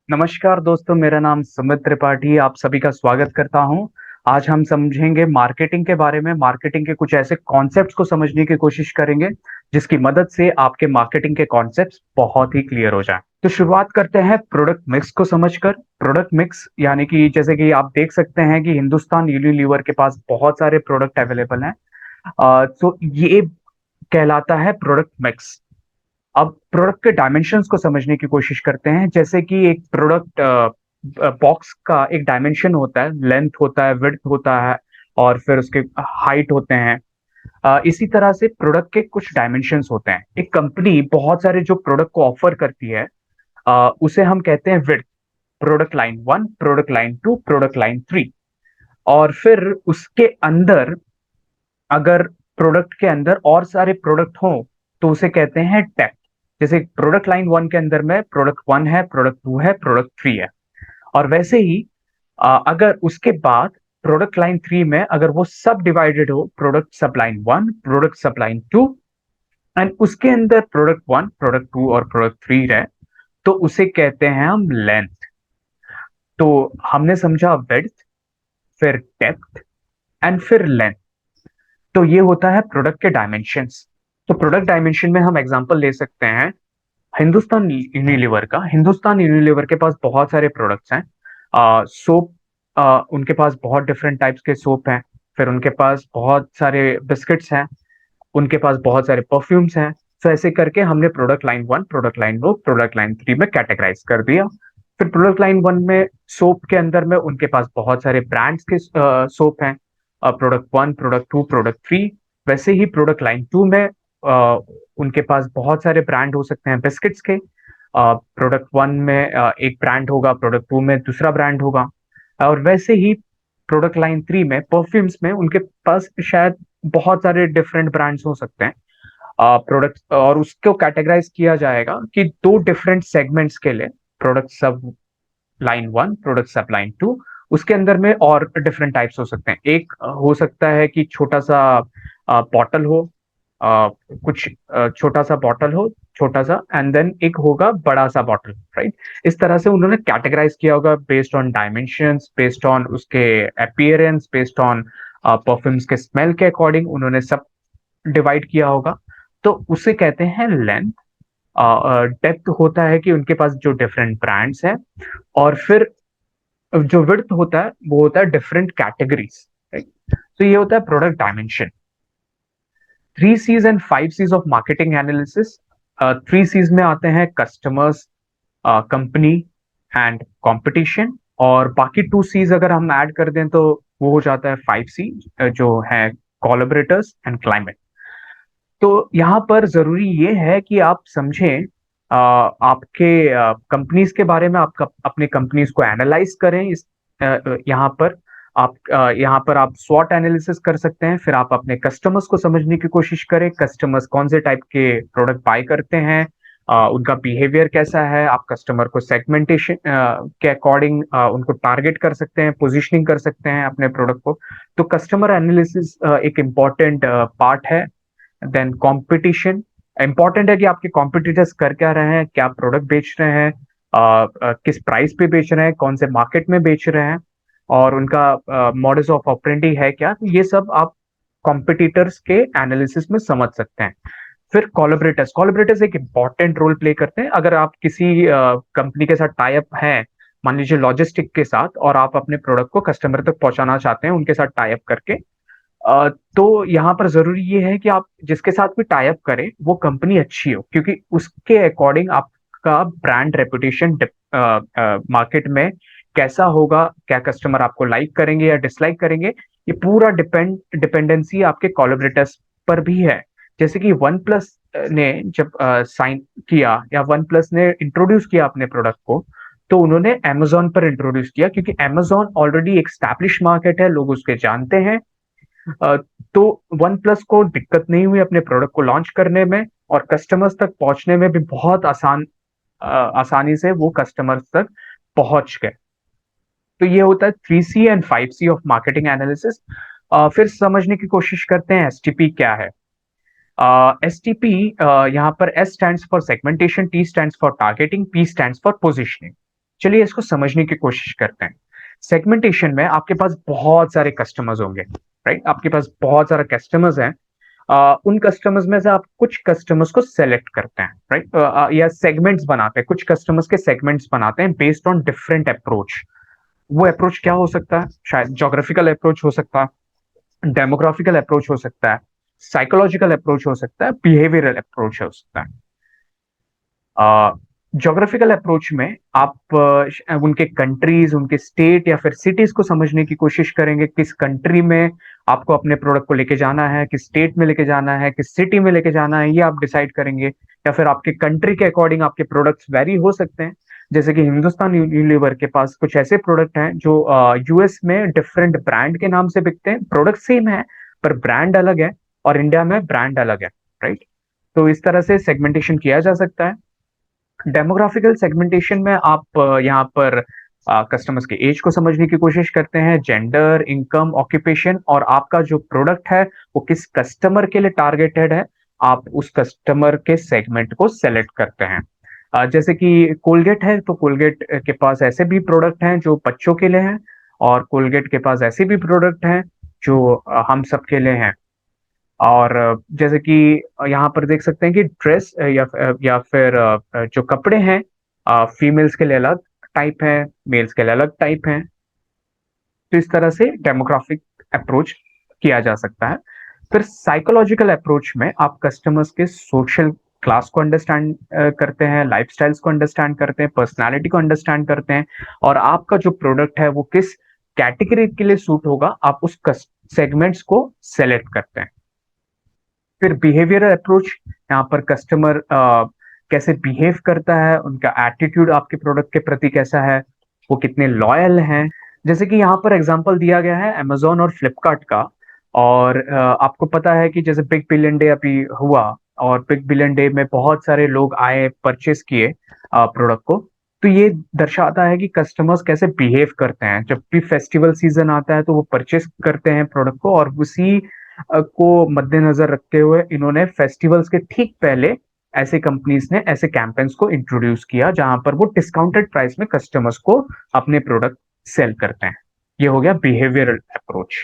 नमस्कार दोस्तों, मेरा नाम सुमित त्रिपाठी, आप सभी का स्वागत करता हूं। आज हम समझेंगे मार्केटिंग के बारे में। मार्केटिंग के कुछ ऐसे कॉन्सेप्ट्स को समझने की कोशिश करेंगे, जिसकी मदद से आपके मार्केटिंग के कॉन्सेप्ट्स बहुत ही क्लियर हो जाएं। तो शुरुआत करते हैं प्रोडक्ट मिक्स को समझकर। प्रोडक्ट मिक्स यानी कि जैसे कि आप देख सकते हैं कि हिंदुस्तान यूनिलीवर के पास बहुत सारे प्रोडक्ट अवेलेबल हैं। तो ये कहलाता है प्रोडक्ट मिक्स। अब प्रोडक्ट के डायमेंशंस को समझने की कोशिश करते हैं। जैसे कि एक प्रोडक्ट बॉक्स का एक डायमेंशन होता है, लेंथ होता है, विड्थ होता है, और फिर उसके हाइट होते हैं। इसी तरह से प्रोडक्ट के कुछ डायमेंशंस होते हैं। एक कंपनी बहुत सारे जो प्रोडक्ट को ऑफर करती है, उसे हम कहते हैं width. Product line one, product line two, product line three. और फिर उसके अंदर, अगर प्रोडक्ट के अंदर और सारे प्रोडक्ट हों, तो उसे कहते हैं डेप्थ। जैसे प्रोडक्ट लाइन वन के अंदर में प्रोडक्ट वन है, प्रोडक्ट टू है, प्रोडक्ट थ्री है। और वैसे ही अगर उसके बाद प्रोडक्ट लाइन थ्री में अगर वो सब डिवाइडेड हो, प्रोडक्ट सब लाइन वन, प्रोडक्ट सब लाइन टू, एंड उसके अंदर प्रोडक्ट वन, प्रोडक्ट टू और प्रोडक्ट थ्री है, तो उसे कहते हैं हम लेंथ। तो हमने समझा विड्थ, फिर डेप्थ एंड फिर लेंथ। तो ये होता है प्रोडक्ट के डायमेंशंस। तो प्रोडक्ट डायमेंशन में हम एग्जांपल ले सकते हैं हिंदुस्तान यूनिलीवर का। हिंदुस्तान यूनिलीवर के पास बहुत सारे प्रोडक्ट्स हैं। सोप, उनके पास बहुत डिफरेंट टाइप्स के सोप हैं। फिर उनके पास बहुत सारे बिस्किट्स हैं। उनके पास बहुत सारे परफ्यूम्स हैं। तो ऐसे करके हमने product line one, product line two, product line three में कैटेगराइज कर दिया। फिर प्रोडक्ट लाइन वन में सोप के अंदर में उनके पास बहुत सारे ब्रांड्स के सोप हैं। Product one, product two, product three. वैसे ही प्रोडक्ट लाइन टू में उनके पास बहुत सारे ब्रांड हो सकते हैं बिस्किट्स के। प्रोडक्ट वन में एक ब्रांड होगा, प्रोडक्ट टू में दूसरा ब्रांड होगा। और वैसे ही प्रोडक्ट लाइन थ्री में परफ्यूम्स में उनके पास शायद बहुत सारे डिफरेंट ब्रांड्स हो सकते हैं, प्रोडक्ट। और उसको कैटेगराइज किया जाएगा कि दो डिफरेंट सेगमेंट्स के लिए, प्रोडक्ट सब लाइन वन, प्रोडक्ट सब लाइन टू। उसके अंदर में और डिफरेंट टाइप्स हो सकते हैं। एक हो सकता है कि छोटा सा बॉटल हो, अ, कुछ छोटा सा बॉटल हो, छोटा सा, एंड देन एक होगा बड़ा सा बॉटल, राइट। इस तरह से उन्होंने कैटेगराइज किया होगा based on dimensions, based on उसके अपीयरेंस, बेस्ड ऑन परफ्यूम्स के स्मेल के अकॉर्डिंग उन्होंने सब डिवाइड किया होगा। तो उसे कहते हैं लेंथ। डेप्थ होता है कि उनके पास जो डिफरेंट ब्रांड्स हैं। और फिर जो विड्थ होता है वो होता है डिफरेंट कैटेगरीज, राइट। तो ये होता है product dimension. Three Cs and five Cs of marketing analysis. Three Cs में आते हैं कस्टमर्स, कंपनी एंड कंपटीशन। और बाकी टू सीज अगर हम ऐड कर दें तो वो हो जाता है फाइव सी, जो है कोलैबोरेटर्स एंड क्लाइमेट। तो यहाँ पर जरूरी ये है कि आप समझें, आपके कंपनीज के बारे में, आपका अपने कंपनीज को एनालाइज करें। यहाँ पर आप स्वॉट एनालिसिस कर सकते हैं। फिर आप अपने कस्टमर्स को समझने की कोशिश करें, कस्टमर्स कौन से टाइप के प्रोडक्ट बाय करते हैं, उनका बिहेवियर कैसा है। आप कस्टमर को सेगमेंटेशन के अकॉर्डिंग उनको टारगेट कर सकते हैं, पोजिशनिंग कर सकते हैं अपने प्रोडक्ट को। तो कस्टमर एनालिसिस एक इम्पॉर्टेंट पार्ट है। Then competition. इंपॉर्टेंट है कि आपके कॉम्पिटिटर्स कर क्या रहे हैं, क्या प्रोडक्ट बेच रहे हैं, किस प्राइस पे बेच रहे हैं, कौन से मार्केट में बेच रहे हैं, और उनका मॉडस ऑफ ऑपरेंडी है क्या। तो ये सब आप कॉम्पिटिटर्स के एनालिसिस में समझ सकते हैं। फिर कोलैबोरेटर्स। कोलैबोरेटर्स एक इंपॉर्टेंट रोल प्ले करते हैं। अगर आप किसी कंपनी के साथ टाई अप हैं, मान लीजिए लॉजिस्टिक के साथ, और आप अपने प्रोडक्ट को कस्टमर तक पहुंचाना चाहते हैं उनके साथ टाई अप करके, तो यहाँ पर जरूरी ये है कि आप जिसके साथ भी टाई अप करें वो कंपनी अच्छी हो, क्योंकि उसके अकॉर्डिंग आपका ब्रांड रेपुटेशन मार्केट में कैसा होगा, क्या कस्टमर आपको लाइक करेंगे या डिसलाइक करेंगे, ये पूरा डिपेंडेंसी आपके कोलैबोरेटर्स पर भी है। जैसे कि वन प्लस ने जब साइन किया, या वन प्लस ने इंट्रोड्यूस किया अपने प्रोडक्ट को, तो उन्होंने अमेजोन पर इंट्रोड्यूस किया, क्योंकि अमेजोन ऑलरेडी एक स्टैब्लिश मार्केट है, लोग उसके जानते हैं। अ, तो वन प्लस को दिक्कत नहीं हुई अपने प्रोडक्ट को लॉन्च करने में, और कस्टमर्स तक पहुंचने में भी बहुत आसानी से वो कस्टमर्स तक पहुंच गए। तो ये होता है three C and five C of marketing analysis. फिर समझने की कोशिश करते हैं एसटीपी क्या है। एसटीपी, यहाँ पर S stands for segmentation, T stands for targeting, P stands for positioning. चलिए इसको समझने की कोशिश करते हैं। सेगमेंटेशन में आपके पास बहुत सारे कस्टमर्स होंगे, राइट? आपके पास बहुत सारे कस्टमर्स हैं। उन कस्टमर्स में से आप कुछ कस्टमर्स को सेलेक्ट करते हैं, राइट? या सेगमेंट्स बनाते हैं, कुछ कस्टमर्स के सेगमेंट्स बनाते हैं बेस्ड ऑन डिफरेंट अप्रोच। वो अप्रोच क्या हो सकता है? शायद ज्योग्राफिकल अप्रोच हो सकता है, डेमोग्राफिकल अप्रोच हो सकता है, साइकोलॉजिकल अप्रोच हो सकता है, बिहेवियरल अप्रोच हो सकता है। ज्योग्राफिकल अप्रोच में आप उनके कंट्रीज, उनके स्टेट या फिर सिटीज को समझने की कोशिश करेंगे। किस कंट्री में आपको अपने प्रोडक्ट को लेके जाना है, किस स्टेट में लेके जाना है, किस सिटी में लेके जाना है, ये आप डिसाइड करेंगे। या फिर आपके कंट्री के अकॉर्डिंग आपके प्रोडक्ट्स वेरी हो सकते हैं। जैसे कि हिंदुस्तान यूनिलीवर के पास कुछ ऐसे प्रोडक्ट हैं जो यूएस में डिफरेंट ब्रांड के नाम से बिकते हैं, प्रोडक्ट सेम है पर ब्रांड अलग है, और इंडिया में ब्रांड अलग है, राइट? तो इस तरह से सेगमेंटेशन किया जा सकता है। डेमोग्राफिकल सेगमेंटेशन में आप यहाँ पर कस्टमर्स के एज को समझने की कोशिश करते हैं, जेंडर, इनकम, ऑक्यूपेशन, और आपका जो प्रोडक्ट है वो किस कस्टमर के लिए टारगेटेड है, आप उस कस्टमर के सेगमेंट को सेलेक्ट करते हैं। जैसे कि कोलगेट है तो कोलगेट के पास ऐसे भी प्रोडक्ट हैं जो बच्चों के लिए हैं, और कोलगेट के पास ऐसे भी प्रोडक्ट हैं जो हम सब के लिए हैं। और जैसे कि यहाँ पर देख सकते हैं कि ड्रेस या फिर जो कपड़े हैं, फीमेल्स के लिए अलग टाइप है, मेल्स के लिए अलग टाइप है। तो इस तरह से डेमोग्राफिक अप्रोच किया जा सकता है। फिर साइकोलॉजिकल अप्रोच में आप कस्टमर्स के सोशल क्लास को अंडरस्टैंड करते हैं, लाइफस्टाइल्स को अंडरस्टैंड करते हैं, पर्सनालिटी को अंडरस्टैंड करते हैं, और आपका जो प्रोडक्ट है वो किस कैटेगरी के लिए सूट होगा, आप उस सेगमेंट्स को सेलेक्ट करते हैं। फिर बिहेवियरल अप्रोच, यहाँ पर कस्टमर कैसे बिहेव करता है, उनका एटीट्यूड आपके प्रोडक्ट के प्रति कैसा है, वो कितने लॉयल हैं। जैसे कि यहाँ पर एग्जांपल दिया गया है अमेजोन और फ्लिपकार्ट का। और आपको पता है कि जैसे बिग बिलियन डे अभी हुआ, और बिग बिलियन डे में बहुत सारे लोग आए, परचेस किए प्रोडक्ट को। तो ये दर्शाता है कि कस्टमर्स कैसे बिहेव करते हैं। जब भी फेस्टिवल सीजन आता है तो वो परचेस करते हैं प्रोडक्ट को, और उसी को मद्देनजर रखते हुए इन्होंने फेस्टिवल्स के ठीक पहले ऐसे कंपनीज ने ऐसे कैंपेन्स को इंट्रोड्यूस किया जहां पर वो डिस्काउंटेड प्राइस में कस्टमर्स को अपने प्रोडक्ट सेल करते हैं। ये हो गया बिहेवियरल अप्रोच।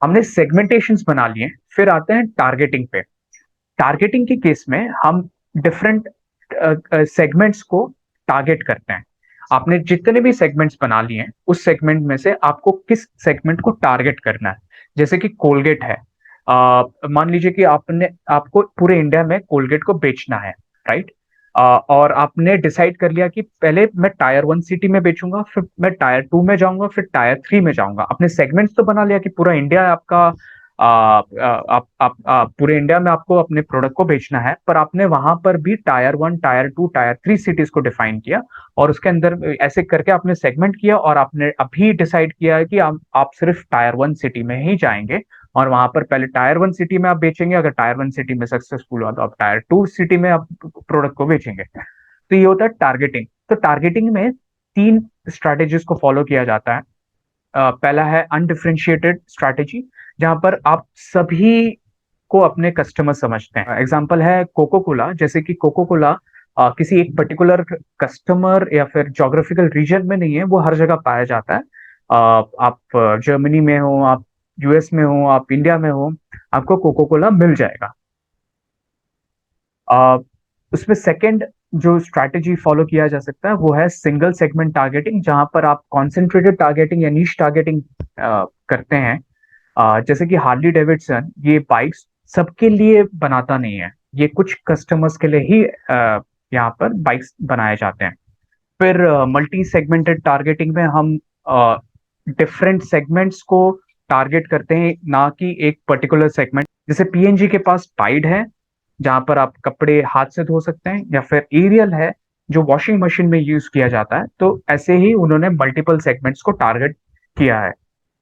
हमने सेगमेंटेशंस बना लिए, फिर आते हैं टारगेटिंग पे। टारगेटिंग के केस में हम डिफरेंट सेगमेंट्स को टारगेट करते हैं। आपने जितने भी सेगमेंट्स बना लिए हैं उस सेगमेंट में से आपको किस सेगमेंट को टारगेट करना है। जैसे कि कोलगेट है, मान लीजिए कि आपको पूरे इंडिया में कोलगेट को बेचना है, राइट? और आपने डिसाइड कर लिया कि पहले मैं टायर 1 सिटी में बेचूंगा, फिर मैं टायर 2 में जाऊंगा, फिर टायर 3 में जाऊंगा। आपने सेगमेंट्स तो बना लिया कि पूरा इंडिया आपका, आप पूरे इंडिया में आपको अपने प्रोडक्ट को बेचना है, पर आपने वहां पर भी टायर 1, टायर 2, टायर 3 सिटीज को डिफाइन किया, और उसके अंदर ऐसे करके आपने सेगमेंट किया, और आपने अभी डिसाइड किया है कि आप सिर्फ टायर 1 सिटी में ही जाएंगे, और वहां पर पहले टायर 1 सिटी में आप बेचेंगे। अगर टायर 1 सिटी में सक्सेसफुल हुआ तो आप टायर 2 सिटी में आप प्रोडक्ट को बेचेंगे। तो ये होता है टारगेटिंग। तो टारगेटिंग में 3 स्ट्रैटेजीज को फॉलो किया जाता है। पहला है अनडिफरेंशिएटेड स्ट्रैटेजी, जहां पर आप सभी को अपने कस्टमर समझते हैं। एग्जांपल है कोको कोला। जैसे कि कोको कोला किसी एक पर्टिकुलर कस्टमर या फिर जोग्राफिकल रीजन में नहीं है, वो हर जगह पाया जाता है। आप जर्मनी में हो, आप यूएस में हो, आप इंडिया में हो, आपको कोको कोला मिल जाएगा। अ, उसमें सेकंड जो स्ट्रैटेजी फॉलो किया जा सकता है वो है सिंगल सेगमेंट टारगेटिंग, जहां पर आप कॉन्सेंट्रेटेड टारगेटिंग या नीश टारगेटिंग करते हैं। जैसे कि हार्ली डेविडसन ये बाइक्स सबके लिए बनाता नहीं है, ये कुछ कस्टमर्स के लिए ही यहाँ पर बाइक्स बनाए जाते हैं। फिर मल्टी सेगमेंटेड टारगेटिंग में हम डिफरेंट सेगमेंट्स को टारगेट करते हैं, ना कि एक पर्टिकुलर सेगमेंट। जैसे पीएनजी के पास टाइड है, जहां पर आप कपड़े हाथ से धो सकते हैं, या फिर एरियल है जो वॉशिंग मशीन में यूज किया जाता है। तो ऐसे ही उन्होंने मल्टीपल सेगमेंट्स को टारगेट किया है।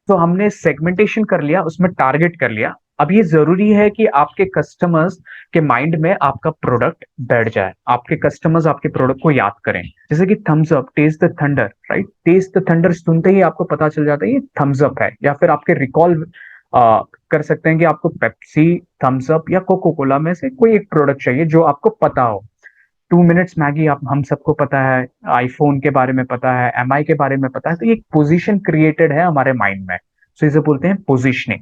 तो हमने सेगमेंटेशन कर लिया, उसमें टारगेट कर लिया। अब ये जरूरी है कि आपके कस्टमर्स के माइंड में आपका प्रोडक्ट बैठ जाए, आपके कस्टमर्स आपके प्रोडक्ट को याद करें। जैसे कि Thums Up, taste the thunder, right? Taste the thunder सुनते ही आपको पता चल जाता है ये थम्स अप है। या फिर आपके रिकॉल कर सकते हैं कि आपको पेप्सी, थम्स अप या कोको कोला में से कोई एक प्रोडक्ट चाहिए जो आपको पता हो। 2 मिनट्स मैगी आप हम सबको पता है, आईफोन के बारे में पता है, एमआई के बारे में पता है, तो ये एक पोजीशन क्रिएटेड है हमारे माइंड में। सो इसे बोलते हैं पोजीशनिंग।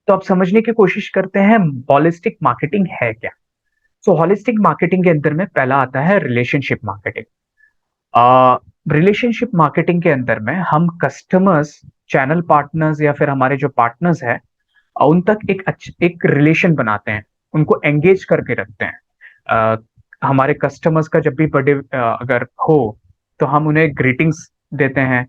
तो आप समझने की कोशिश करते हैं हॉलिस्टिक मार्केटिंग है क्या। सो हॉलिस्टिक मार्केटिंग के अंदर में पहला आता है रिलेशनशिप मार्केटिंग। रिलेशनशिप मार्केटिंग के अंदर में हम कस्टमर्स, चैनल पार्टनर्स या फिर हमारे जो पार्टनर्स हैं, उन तक एक रिलेशन बनाते हैं, उनको एंगेज करके रखते हैं। अ, हमारे कस्टमर्स का जब भी बर्थडे अगर हो, तो हम उन्हें ग्रीटिंग्स देते हैं,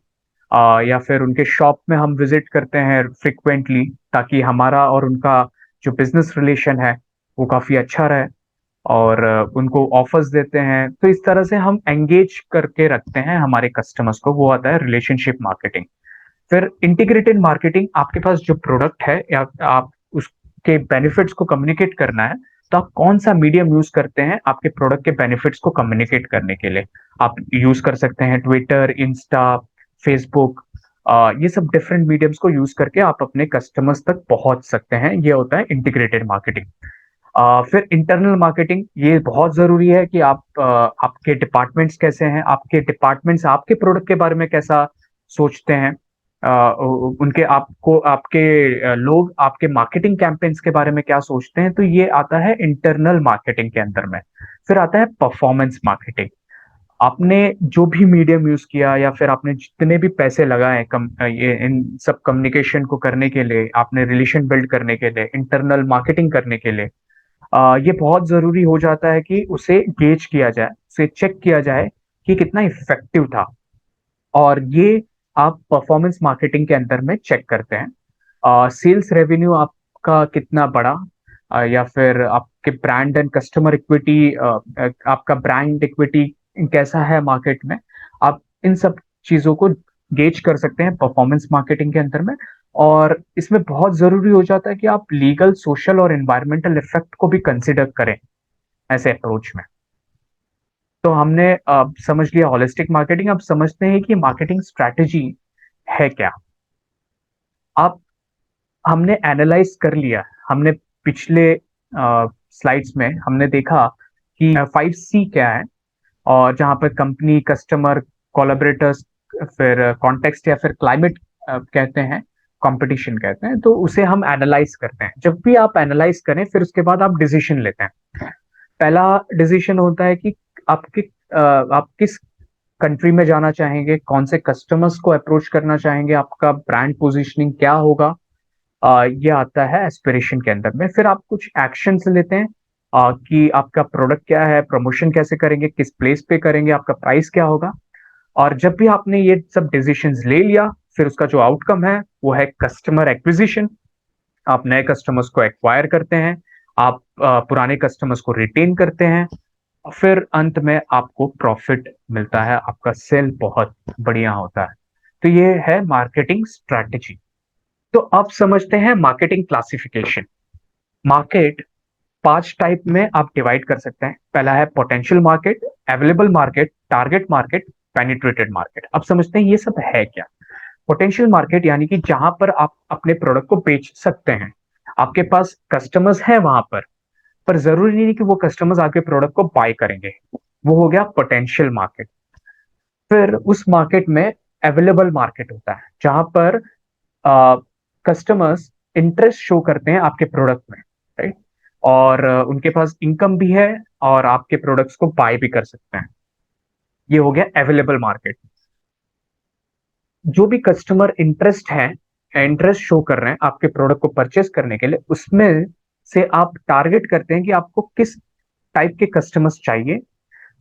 या फिर उनके शॉप में हम विजिट करते हैं फ्रिक्वेंटली, ताकि हमारा और उनका जो बिजनेस रिलेशन है वो काफी अच्छा रहे। और उनको ऑफर्स देते हैं, तो इस तरह से हम एंगेज करके रखते हैं हमारे कस्टमर्स को, वो आता है रिलेशनशिप मार्केटिंग। फिर इंटीग्रेटेड मार्केटिंग, आपके पास जो प्रोडक्ट है या आप उसके बेनिफिट्स को कम्युनिकेट करना है, तो आप कौन सा मीडियम यूज करते हैं आपके प्रोडक्ट के बेनिफिट्स को कम्युनिकेट करने के लिए। आप यूज कर सकते हैं ट्विटर, इंस्टा, फेसबुक, ये सब डिफरेंट मीडियम्स को यूज करके आप अपने कस्टमर्स तक पहुंच सकते हैं। ये होता है इंटीग्रेटेड मार्केटिंग। फिर इंटरनल मार्केटिंग, ये बहुत जरूरी है कि आपके डिपार्टमेंट्स कैसे हैं, आपके डिपार्टमेंट्स आपके प्रोडक्ट के बारे में कैसा सोचते हैं, उनके आपको आपके लोग आपके मार्केटिंग कैंपेन्स के बारे में क्या सोचते हैं। तो ये आता है इंटरनल मार्केटिंग के अंदर में। फिर आता है परफॉर्मेंस मार्केटिंग। आपने जो भी मीडियम यूज किया या फिर आपने जितने भी पैसे लगाए ये इन सब कम्युनिकेशन को करने के लिए, आपने रिलेशन बिल्ड करने के लिए, इंटरनल मार्केटिंग करने के लिए, ये बहुत जरूरी हो जाता है कि उसे गेज किया जाए, उसे चेक किया जाए कि कितना इफेक्टिव था। और ये आप परफॉर्मेंस मार्केटिंग के अंदर में चेक करते हैं। सेल्स रेवेन्यू आपका कितना बड़ा, या फिर आपके ब्रांड एंड कस्टमर इक्विटी, आपका ब्रांड इक्विटी कैसा है मार्केट में। आप इन सब चीजों को गेज कर सकते हैं परफॉर्मेंस मार्केटिंग के अंदर में। और इसमें बहुत जरूरी हो जाता है कि आप लीगल, सोशल और एनवायरमेंटल इफेक्ट को भी कंसिडर करें ऐसे अप्रोच में। तो हमने समझ लिया हॉलिस्टिक मार्केटिंग। अब समझते हैं कि मार्केटिंग स्ट्रैटेजी है क्या। आप हमने एनालाइज कर लिया, हमने पिछले स्लाइड्स में हमने देखा कि 5C क्या है, और जहां पर कंपनी, कस्टमर, कोलैबोरेटर्स, फिर कॉन्टेक्स्ट या फिर क्लाइमेट कहते हैं, कंपटीशन कहते हैं। तो उसे हम एनालाइज करते हैं। जब भी आप एनालाइज करें, फिर उसके बाद आप डिसीजन लेते हैं। पहला डिसीजन होता है कि आपके आप किस कंट्री में जाना चाहेंगे, कौन से कस्टमर्स को अप्रोच करना चाहेंगे, आपका ब्रांड पोजीशनिंग क्या होगा। ये आता है एस्पिरेशन के अंदर में। फिर आप कुछ एक्शंस लेते हैं, कि आपका प्रोडक्ट क्या है, प्रमोशन कैसे करेंगे, किस प्लेस पे करेंगे, आपका प्राइस क्या होगा। और जब भी आपने ये सब डिसीजंस ले लिया, फिर उसका जो आउटकम है वो है कस्टमर एक्विजिशन। आप नए कस्टमर्स को एक्वायर करते हैं, आप पुराने कस्टमर्स को रिटेन करते हैं, और फिर अंत में आपको प्रॉफिट मिलता है, आपका सेल बहुत बढ़िया होता है। तो ये है मार्केटिंग स्ट्रैटेजी। तो अब समझते हैं मार्केटिंग क्लासिफिकेशन। मार्केट 5 टाइप में आप डिवाइड कर सकते हैं। पहला है potential market, available market, target market, penetrated market. अब समझते हैं ये सब है क्या। पोटेंशियल मार्केट यानी कि जहां पर आप अपने प्रोडक्ट को बेच सकते हैं, आपके पास कस्टमर्स हैं वहां पर जरूरी नहीं कि वो कस्टमर्स आपके प्रोडक्ट को बाय करेंगे। वो हो गया पोटेंशियल मार्केट। फिर उस मार्केट में अवेलेबल मार्केट होता है, जहां पर कस्टमर्स इंटरेस्ट शो करते हैं आपके प्रोडक्ट में, राइट। और उनके पास इनकम भी है, और आपके प्रोडक्ट्स को बाय भी कर सकते हैं। ये हो गया अवेलेबल मार्केट। जो भी कस्टमर इंटरेस्ट शो कर रहे हैं आपके प्रोडक्ट को परचेस करने के लिए, उसमें से आप टारगेट करते हैं कि आपको किस टाइप के कस्टमर्स चाहिए,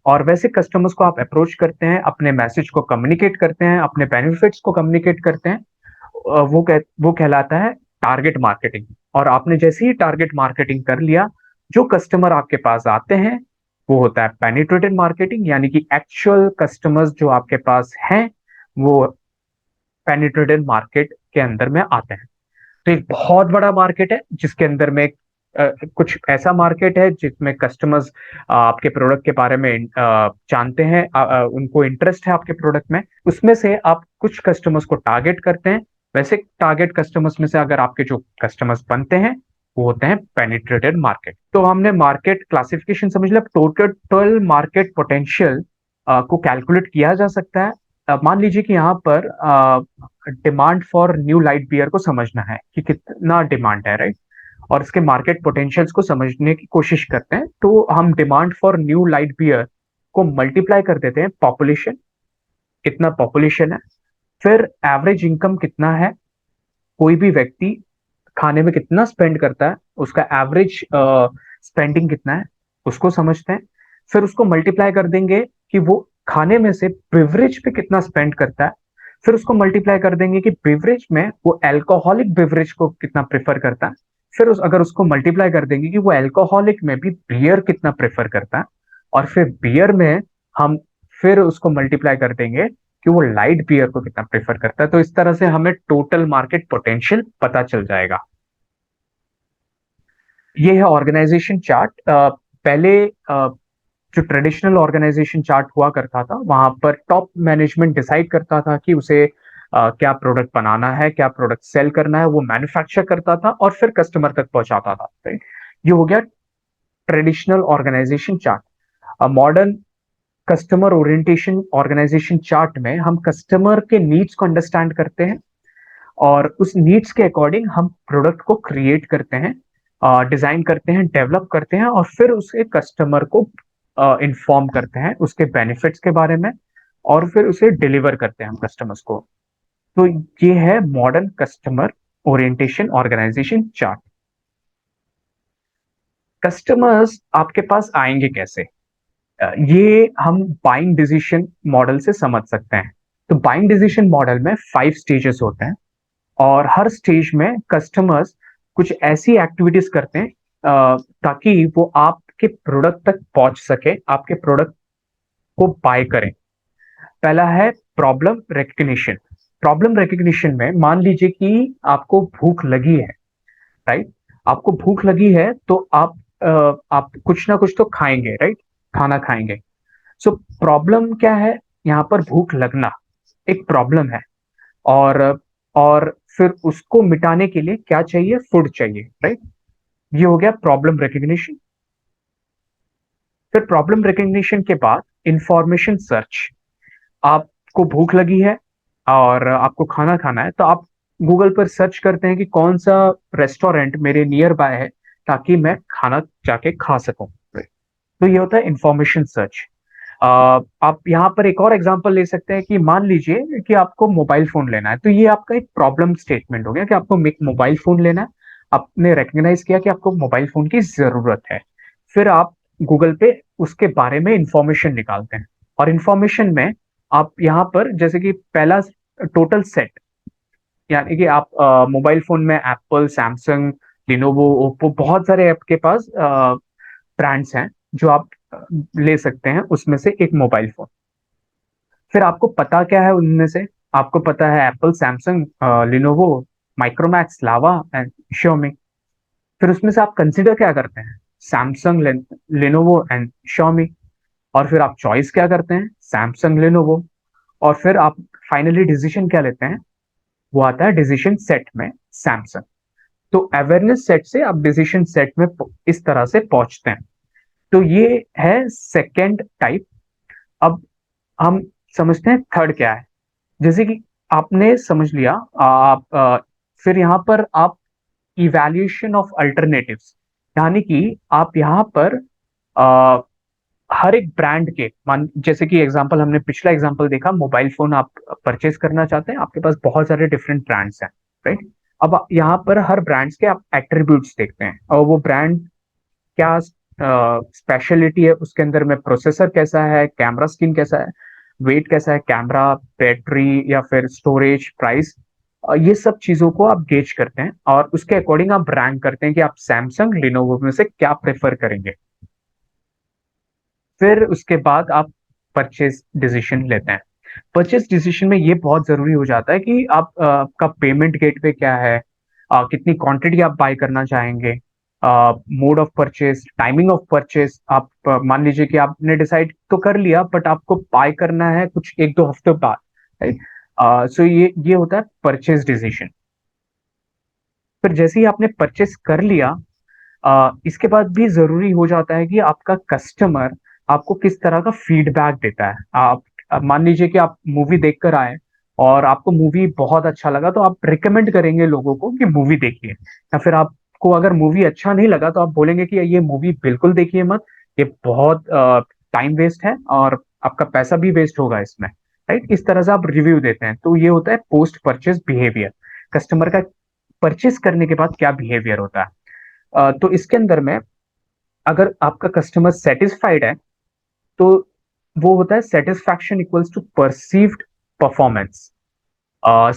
और वैसे कस्टमर्स को आप अप्रोच करते हैं, अपने मैसेज को कम्युनिकेट करते हैं, अपने बेनिफिट्स को कम्युनिकेट करते हैं। वो कहलाता है टारगेट मार्केटिंग। और आपने जैसे ही टारगेट मार्केटिंग कर लिया, जो कस्टमर आपके पास आते हैं वो होता है पेनिट्रेटेड मार्केटिंग, यानी कि एक्चुअल कस्टमर्स जो आपके पास हैं वो पेनिट्रेटेड मार्केट के अंदर में आते हैं। तो एक बहुत बड़ा मार्केट है जिसके अंदर में कुछ ऐसा मार्केट है जिसमें कस्टमर्स आपके प्रोडक्ट के बारे में जानते हैं, उनको इंटरेस्ट है आपके प्रोडक्ट में। उसमें से आप कुछ कस्टमर्स को टारगेट करते हैं। वैसे टारगेट कस्टमर्स में से अगर आपके जो कस्टमर्स बनते हैं, वो होते हैं पेनिट्रेटेड मार्केट। तो हमने मार्केट क्लासिफिकेशन समझ लिया। टोटल मार्केट पोटेंशियल को कैलकुलेट किया जा सकता है। मान लीजिए कि यहाँ पर demand for new light beer को समझना है कि कितना डिमांड है, राइट। और इसके मार्केट पोटेंशियल्स को समझने की कोशिश करते हैं, तो हम demand for new light beer को मल्टीप्लाई कर देते हैं पॉपुलेशन, कितना पॉपुलेशन है, फिर एवरेज इनकम कितना है, कोई भी व्यक्ति खाने में कितना स्पेंड करता है, उसका एवरेज स्पेंडिंग कितना है, उसको समझते हैं। फिर उसको मल्टीप्लाई कर देंगे कि वो खाने में से बिवरेज पे कितना स्पेंड करता है। फिर उसको मल्टीप्लाई कर देंगे कि बिवरेज में वो अल्कोहलिक बिवरेज को कितना प्रेफर करता है। फिर अगर उसको मल्टीप्लाई कर देंगे कि वो अल्कोहलिक में भी बियर कितना प्रेफर करता है। और फिर बियर में हम फिर उसको मल्टीप्लाई कर देंगे कि वो लाइट बियर को कितना प्रेफर करता है। तो इस तरह से हमें टोटल मार्केट पोटेंशियल पता चल जाएगा। ये है ऑर्गेनाइजेशन चार्ट। पहले जो ट्रेडिशनल ऑर्गेनाइजेशन चार्ट हुआ करता था, वहां पर टॉप मैनेजमेंट डिसाइड करता था कि उसे क्या प्रोडक्ट बनाना है, क्या प्रोडक्ट सेल करना है, वो मैन्युफैक्चर करता था और फिर कस्टमर तक पहुंचाता था, राइट। ये हो गया traditional organization chart. Modern customer orientation organization chart में हम कस्टमर के नीड्स को अंडरस्टैंड करते हैं और उस नीड्स के अकॉर्डिंग हम प्रोडक्ट को क्रिएट करते हैं, डिजाइन करते हैं, डेवलप करते हैं और फिर उसे कस्टमर को इन्फॉर्म करते हैं उसके बेनिफिट्स के बारे में और फिर उसे डिलीवर करते हैं हम कस्टमर्स को। तो ये है modern customer orientation organization chart. Customers आपके पास आएंगे कैसे? ये हम बाइंग डिसीजन मॉडल से समझ सकते हैं। तो बाइंग डिसीजन मॉडल में 5 स्टेजेस होते हैं और हर स्टेज में कस्टमर्स कुछ ऐसी एक्टिविटीज करते हैं ताकि वो आपके प्रोडक्ट तक पहुंच सके, आपके प्रोडक्ट को बाय करें। पहला है प्रॉब्लम रिकग्निशन। प्रॉब्लम रिकग्निशन में मान लीजिए कि आपको भूख लगी है, राइट। आपको भूख लगी है तो आप कुछ ना कुछ तो खाएंगे, राइट, खाना खाएंगे। सो प्रॉब्लम क्या है यहाँ पर? भूख लगना एक प्रॉब्लम है। और और फिर उसको मिटाने के लिए क्या चाहिए? फूड चाहिए, राइट। ये हो गया प्रॉब्लम रिकग्निशन। फिर प्रॉब्लम रिकग्निशन के बाद इंफॉर्मेशन सर्च। आपको भूख लगी है और आपको खाना खाना है, तो आप गूगल पर सर्च करते हैं कि कौन सा रेस्टोरेंट मेरे नियर बाय है ताकि मैं खाना जाके खा सकूं। तो ये होता है इंफॉर्मेशन सर्च। आप यहाँ पर एक और एग्जांपल ले सकते हैं कि मान लीजिए कि आपको मोबाइल फोन लेना है, तो ये आपका एक प्रॉब्लम स्टेटमेंट हो गया कि आपको एक मोबाइल फोन लेना है। आपने रिकग्नाइज किया कि आपको मोबाइल फोन की जरूरत है। फिर आप गूगल पे उसके बारे में इंफॉर्मेशन निकालते हैं और इंफॉर्मेशन में आप यहाँ पर जैसे कि पहला टोटल सेट, यानी कि आप मोबाइल फोन में एप्पल, सैमसंग, लिनोवो, ओप्पो, बहुत सारे आपके पास ब्रांड्स हैं जो आप ले सकते हैं, उसमें से एक मोबाइल फोन। फिर आपको पता क्या है उनमें से? आपको पता है Apple, Samsung, Lenovo, Micromax, lava and Xiaomi। फिर उसमें से आप कंसिडर क्या करते हैं? Samsung, Lenovo and Xiaomi। और फिर आप चॉइस क्या करते हैं? Samsung, Lenovo. और फिर आप फाइनली डिसीजन क्या लेते हैं? वो आता है डिसीजन सेट में सैमसंग। तो अवेयरनेस सेट से आप डिसीजन सेट में इस तरह से पहुंचते हैं। तो ये है सेकेंड टाइप। अब हम समझते हैं थर्ड क्या है। जैसे कि आपने समझ लिया, फिर यहाँ पर आप इवैल्यूएशन ऑफ अल्टरनेटिव्स, यानी कि आप यहाँ पर आ, हर एक ब्रांड के, मान जैसे कि एग्जांपल हमने पिछला एग्जांपल देखा, मोबाइल फोन आप परचेज करना चाहते हैं, आपके पास बहुत सारे डिफरेंट ब्रांड्स हैं, राइट। अब यहाँ पर हर ब्रांड्स के आप एट्रीब्यूट्स देखते हैं और वो ब्रांड क्या स्पेशलिटी है उसके अंदर में, प्रोसेसर कैसा है, कैमरा स्क्रीन कैसा है, वेट कैसा है, कैमरा, बैटरी या फिर स्टोरेज, प्राइस, ये सब चीजों को आप गेज करते हैं और उसके अकॉर्डिंग आप रैंक करते हैं कि आप सैमसंग, लिनोवो में से क्या प्रेफर करेंगे। फिर उसके बाद आप परचेज डिसीजन लेते हैं। परचेज डिसीजन में ये बहुत जरूरी हो जाता है कि आपका पेमेंट गेटवे क्या है, कितनी क्वांटिटी आप बाय करना चाहेंगे, mode of purchase, timing of purchase. आप मान लीजिए कि आपने डिसाइड तो कर लिया बट आपको बाय करना है कुछ 1-2 हफ्ते बाद, राइट। सो ये होता है परचेज डिसीजन। फिर जैसे ही आपने परचेस कर लिया, इसके बाद भी ज़रूरी हो जाता है कि आपका कस्टमर आपको किस तरह का फीडबैक देता है। आप मान लीजिए कि आप मूवी देख कर आए और आपको मूवी बहुत अच्छा लगा, तो आप रिकमेंड करेंगे लोगों को कि मूवी देखिए। या फिर आपको अगर मूवी अच्छा नहीं लगा, तो आप बोलेंगे कि ये मूवी बिल्कुल देखिए मत, ये बहुत टाइम वेस्ट है और आपका पैसा भी वेस्ट होगा इसमें, राइट? इस तरह से आप रिव्यू देते हैं। तो ये होता है पोस्ट परचेज़ बिहेवियर, कस्टमर का परचेज़ करने के बाद क्या बिहेवियर होता है। तो इसके अंदर में अगर आपका कस्टमर सैटिस्फाइड है, तो वो होता है satisfaction equals to perceived performance.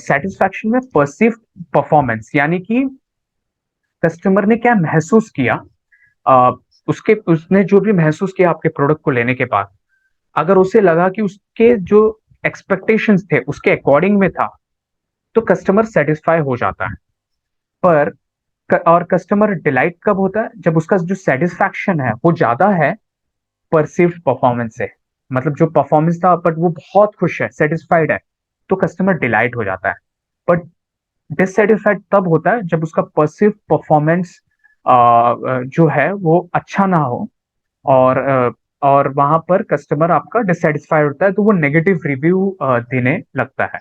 Satisfaction में परसीव्ड परफॉर्मेंस यानी कि कस्टमर ने क्या महसूस किया, अ, उसके उसने जो भी महसूस किया आपके प्रोडक्ट को लेने के बाद, अगर उसे लगा कि उसके जो एक्सपेक्टेशंस थे उसके अकॉर्डिंग में था, तो कस्टमर सेटिस्फाई हो जाता है। पर और कस्टमर डिलाइट कब होता है, जब उसका जो सेटिस्फैक्शन है वो ज्यादा है परसीव्ड परफॉर्मेंस से। मतलब जो परफॉर्मेंस था बट वो बहुत खुश है, सेटिस्फाइड है, तो कस्टमर डिलाइट हो जाता है। बट डिससेटिस्फाइड तब होता है जब उसका परसीव्ड परफॉर्मेंस जो है वो अच्छा ना हो, और और वहां पर कस्टमर आपका डिससेटिस्फाइड होता है, तो वो नेगेटिव रिव्यू देने लगता है।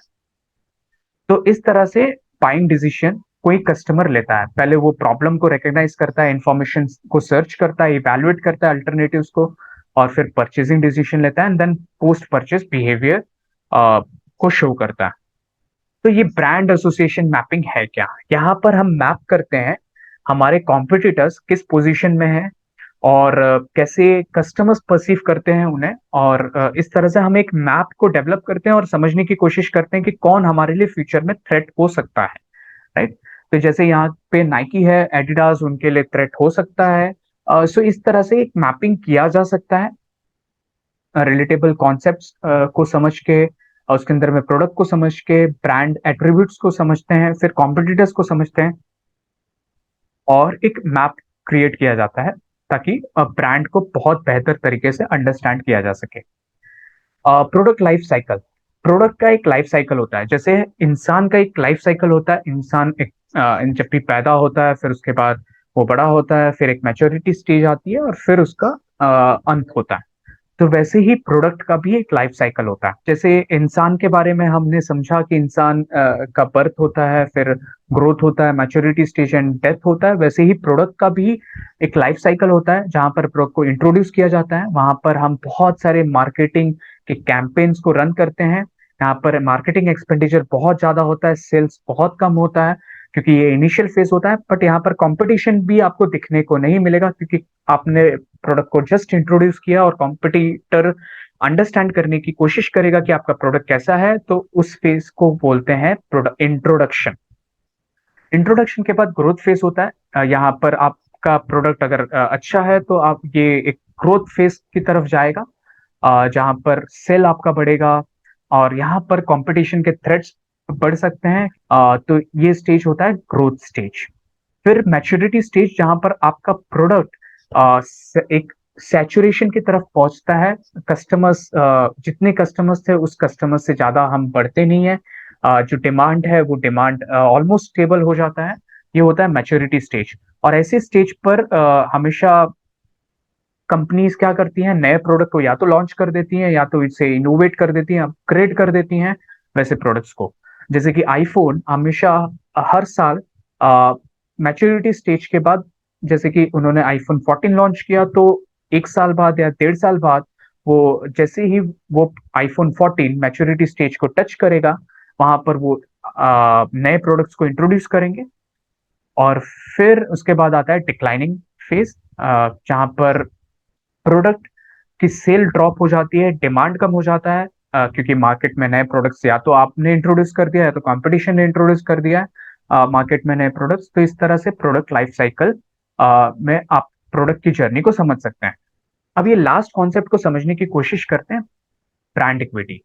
तो इस तरह से बाइंग डिसीजन कोई कस्टमर लेता है। पहले वो प्रॉब्लम को रिकॉग्नाइज करता है, इंफॉर्मेशन को सर्च करता है, इवैल्यूएट करता है अल्टरनेटिव्स को, और फिर परचेजिंग डिसीजन लेता है, and then post purchase behaviour को शो करता है। तो ये ब्रांड एसोसिएशन मैपिंग है क्या? यहाँ पर हम मैप करते हैं हमारे कॉम्पिटिटर्स किस पोजीशन में है, और कैसे कस्टमर्स परसीव करते हैं उन्हें, और इस तरह से हम एक मैप को डेवलप करते हैं और समझने की कोशिश करते हैं कि कौन हमारे लिए फ्यूचर में थ्रेट हो सकता है, राइट? तो जैसे यहाँ पे नाइकी है, एडिडास, उनके लिए थ्रेट हो सकता है। सो इस तरह से एक मैपिंग किया जा सकता है रिलेटेबल कॉन्सेप्ट्स को समझ के, उसके अंदर में प्रोडक्ट को समझ के, ब्रांड एट्रीब्यूट्स को समझते हैं, फिर कॉम्पिटिटर्स को समझते हैं, और एक मैप क्रिएट किया जाता है ताकि ब्रांड को बहुत बेहतर तरीके से अंडरस्टैंड किया जा सके। प्रोडक्ट लाइफ साइकिल, प्रोडक्ट का एक लाइफ साइकिल होता है, जैसे इंसान का एक लाइफ साइकिल होता है। इंसान एक जब भी पैदा होता है, फिर उसके बाद वो बड़ा होता है, फिर एक मैच्योरिटी स्टेज आती है, और फिर उसका अंत होता है। तो वैसे ही प्रोडक्ट का भी एक लाइफ साइकिल होता है। जैसे इंसान के बारे में हमने समझा कि इंसान का बर्थ होता है, फिर ग्रोथ होता है, मैच्योरिटी स्टेज एंड डेथ होता है, वैसे ही प्रोडक्ट का भी एक लाइफ साइकिल होता है जहां पर प्रोडक्ट को इंट्रोड्यूस किया जाता है। वहां पर हम बहुत सारे मार्केटिंग के कैंपेन्स को रन करते हैं। यहाँ पर मार्केटिंग एक्सपेंडिचर बहुत ज्यादा होता है, सेल्स बहुत कम होता है, क्योंकि ये इनिशियल फेज होता है। बट यहाँ पर कंपटीशन भी आपको दिखने को नहीं मिलेगा, क्योंकि आपने प्रोडक्ट को जस्ट इंट्रोड्यूस किया, और कॉम्पिटिटर अंडरस्टैंड करने की कोशिश करेगा कि आपका प्रोडक्ट कैसा है। तो उस फेज को बोलते हैं प्रोडक्ट इंट्रोडक्शन। इंट्रोडक्शन के बाद ग्रोथ फेज होता है। यहाँ पर आपका प्रोडक्ट अगर अच्छा है, तो आप ये एक ग्रोथ फेज की तरफ जाएगा, जहां पर सेल आपका बढ़ेगा, और यहाँ पर कंपटीशन के थ्रेट्स बढ़ सकते हैं। तो ये स्टेज होता है ग्रोथ स्टेज। फिर मैच्योरिटी स्टेज, जहां पर आपका प्रोडक्ट एक सैचुरेशन की तरफ पहुंचता है। कस्टमर्स, जितने कस्टमर्स थे उस कस्टमर से ज्यादा हम बढ़ते नहीं है। जो डिमांड है वो डिमांड ऑलमोस्ट स्टेबल हो जाता है। ये होता है मैच्योरिटी स्टेज। और ऐसे स्टेज पर हमेशा कंपनीज क्या करती हैं, नए प्रोडक्ट को या तो लॉन्च कर देती हैं, या तो इसे इनोवेट कर देती हैं, अपग्रेड कर देती हैं वैसे प्रोडक्ट्स को। जैसे कि आईफोन हमेशा हर साल मैच्योरिटी स्टेज के बाद, जैसे कि उन्होंने आईफोन 14 लॉन्च किया, तो 1 साल बाद या 1.5 साल बाद, वो जैसे ही वो आईफोन 14 मैच्योरिटी स्टेज को टच करेगा, वहां पर वो नए प्रोडक्ट्स को इंट्रोड्यूस करेंगे। और फिर उसके बाद आता है डिक्लाइनिंग फेज, जहां पर प्रोडक्ट की सेल ड्रॉप हो जाती है, डिमांड कम हो जाता है, क्योंकि मार्केट में नए प्रोडक्ट्स या तो आपने इंट्रोड्यूस कर दिया है, तो कंपटीशन ने इंट्रोड्यूस कर दिया है मार्केट में नए प्रोडक्ट्स। तो इस तरह से प्रोडक्ट लाइफ साइकिल में आप प्रोडक्ट की जर्नी को समझ सकते हैं। अब ये लास्ट कॉन्सेप्ट को समझने की कोशिश करते हैं, ब्रांड इक्विटी।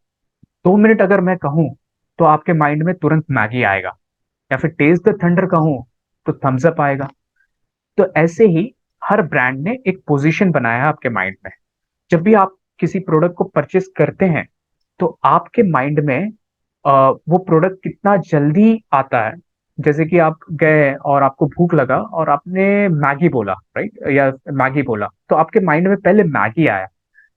2 मिनट अगर मैं कहूं, तो आपके माइंड में तुरंत मैगी आएगा, या फिर टेस्ट द थंडर कहूं तो थम्स अप आएगा। तो ऐसे ही हर ब्रांड ने एक पोजीशन बनाया है आपके माइंड में। जब भी आप किसी प्रोडक्ट को परचेस करते हैं, तो आपके माइंड में वो प्रोडक्ट कितना जल्दी आता है, जैसे कि आप गए और आपको भूख लगा और आपने मैगी बोला, राइट? या मैगी बोला, तो आपके माइंड में पहले मैगी आया,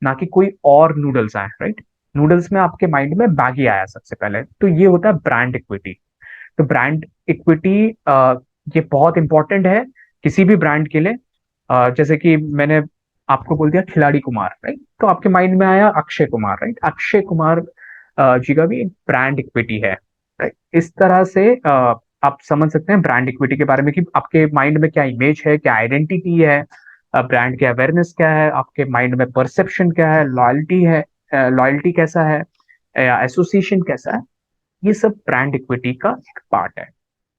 ना कि कोई और नूडल्स आए, राइट? नूडल्स में आपके माइंड में मैगी आया सबसे पहले। तो ये होता है ब्रांड इक्विटी। तो ब्रांड इक्विटी ये बहुत इंपॉर्टेंट है किसी भी ब्रांड के लिए। जैसे कि मैंने आपको बोल दिया खिलाड़ी कुमार, राइट? तो आपके माइंड में आया अक्षय कुमार, राइट? अक्षय कुमार जी का भी एक ब्रांड इक्विटी है, राइट? इस तरह से आप समझ सकते हैं ब्रांड इक्विटी के बारे में कि आपके माइंड में क्या इमेज है, क्या आइडेंटिटी है, ब्रांड की अवेयरनेस क्या है, आपके माइंड में परसेप्शन क्या है, लॉयल्टी है, लॉयल्टी कैसा है, एसोसिएशन कैसा है। ये सब ब्रांड इक्विटी का एक पार्ट है।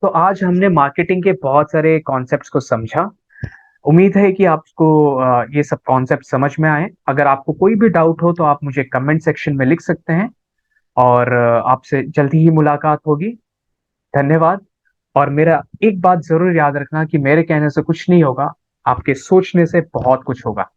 तो आज हमने मार्केटिंग के बहुत सारे कॉन्सेप्ट्स को समझा। उम्मीद है कि आपको ये सब कॉन्सेप्ट समझ में आए। अगर आपको कोई भी डाउट हो तो आप मुझे कमेंट सेक्शन में लिख सकते हैं, और आपसे जल्दी ही मुलाकात होगी। धन्यवाद। और मेरा एक बात जरूर याद रखना कि मेरे कहने से कुछ नहीं होगा, आपके सोचने से बहुत कुछ होगा।